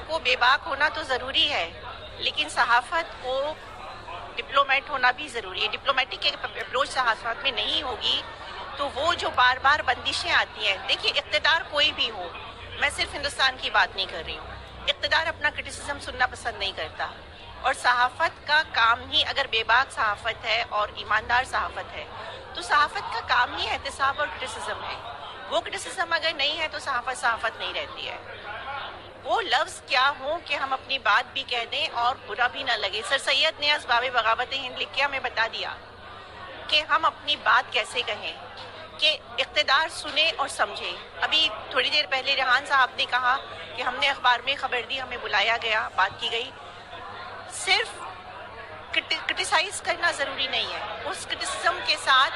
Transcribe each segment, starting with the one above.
सहाफ़त को बेबाक होना तो ज़रूरी है, लेकिन सहाफ़त को डिप्लोमेट होना भी ज़रूरी है। डिप्लोमेटिक एक अप्रोच सहाफ़त में नहीं होगी तो वो जो बार बार बंदिशें आती हैं, देखिए इक़्तिदार कोई भी हो, मैं सिर्फ हिंदुस्तान की बात नहीं कर रही हूँ, इक़्तिदार अपना क्रिटिसिज्म सुनना पसंद नहीं करता, और सहाफ़त का काम ही अगर बेबाक सहाफ़त है और ईमानदार सहाफ़त है तो सहाफ़त का काम ही एहतसाब और क्रिटिसिज्म है। वो क्रिटिसिज्म अगर नहीं है तो सहाफ़त सहाफ़त नहीं रहती है। वो लफ्ज़ क्या हो कि हम अपनी बात भी कह दें और बुरा भी ना लगे। सर सैयद ने असबाब बगावत हिंद लिख के हमें बता दिया कि हम अपनी बात कैसे कहें, कि इक़्तिदार सुने और समझे। अभी थोड़ी देर पहले रेहान साहब ने कहा कि हमने अखबार में खबर दी, हमें बुलाया गया, बात की गई। सिर्फ क्रिटिसाइज करना ज़रूरी नहीं है, उस क्रिटिसिज्म के साथ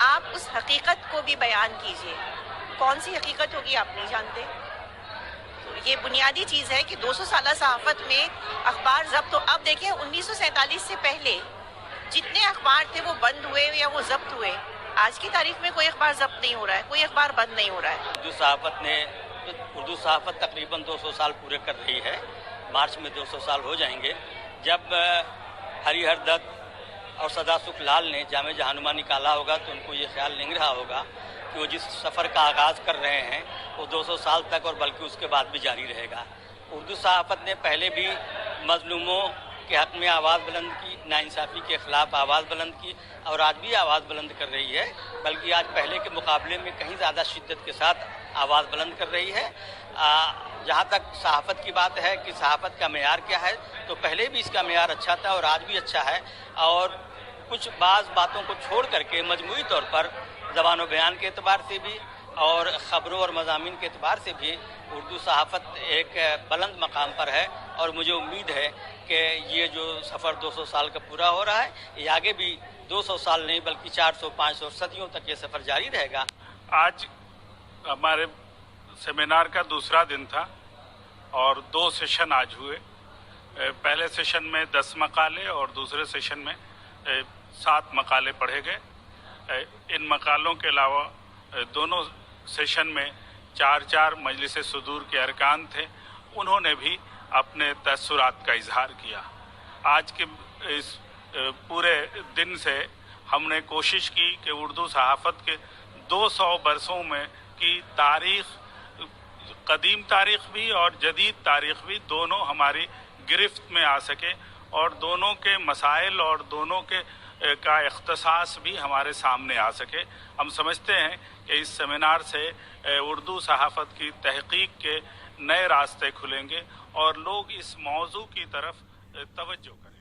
आप उस हकीकत को भी बयान कीजिए। कौन सी हकीकत होगी आप नहीं जानते। तो ये बुनियादी चीज़ है कि 200 साल सहाफ़त में अखबार जब्त, तो अब देखें 1947 से पहले जितने अखबार थे वो बंद हुए या वो जब्त हुए। आज की तारीख में कोई अखबार जब्त नहीं हो रहा है, कोई अखबार बंद नहीं हो रहा है। उर्दू सहाफ़त तकरीबन 200 साल पूरे कर रही है। मार्च में 200 साल हो जाएंगे। जब हरिहर दत्त और सदा सुख लाल ने जामे जहानुमा निकाला होगा तो उनको ये ख्याल नहीं रहा होगा कि वो जिस सफ़र का आगाज़ कर रहे हैं वो 200 साल तक और बल्कि उसके बाद भी जारी रहेगा। उर्दू सहाफ़त ने पहले भी मज़लूमों के हक़ में आवाज़ बुलंद की, नाइंसाफ़ी के ख़िलाफ़ आवाज़ बुलंद की और आज भी आवाज़ बुलंद कर रही है, बल्कि आज पहले के मुकाबले में कहीं ज़्यादा शिद्दत के साथ आवाज़ बुलंद कर रही है। जहाँ तक सहाफ़त की बात है कि सहाफ़त का मेयार क्या है, तो पहले भी इसका मेयार अच्छा था और आज भी अच्छा है, और कुछ बातों को छोड़ करके मजमूई तौर पर ज़बान व बयान के एतबार से भी और ख़बरों और मज़ामीन के एतबार से भी उर्दू सहाफ़त एक बुलंद मकाम पर है। और मुझे उम्मीद है कि ये जो सफ़र 200 साल का पूरा हो रहा है, ये आगे भी 200 साल नहीं बल्कि 400, 500 सदियों तक ये सफ़र जारी रहेगा। आज हमारे सेमिनार का दूसरा दिन था और 2 सेशन आज हुए। पहले सेशन में 10 मकाले और दूसरे सेशन में 7 मकाले पढ़े गए। इन मकालों के अलावा दोनों सेशन में 4 मजलिस सुदूर के अरकान थे, उन्होंने भी अपने तअस्सुरात का इजहार किया। आज के इस पूरे दिन से हमने कोशिश की कि उर्दू सहाफ़त के 200 बरसों में की तारीख़, कदीम तारीख़ भी और जदीद तारीख़ भी दोनों हमारी गिरफ्त में आ सके और दोनों के मसाइल और दोनों के का इख्तिसास भी हमारे सामने आ सके। हम समझते हैं कि इस सेमिनार से उर्दू सहाफ़त की तहक़ीक़ के नए रास्ते खुलेंगे और लोग इस मौजू की तरफ तवज्जो करें।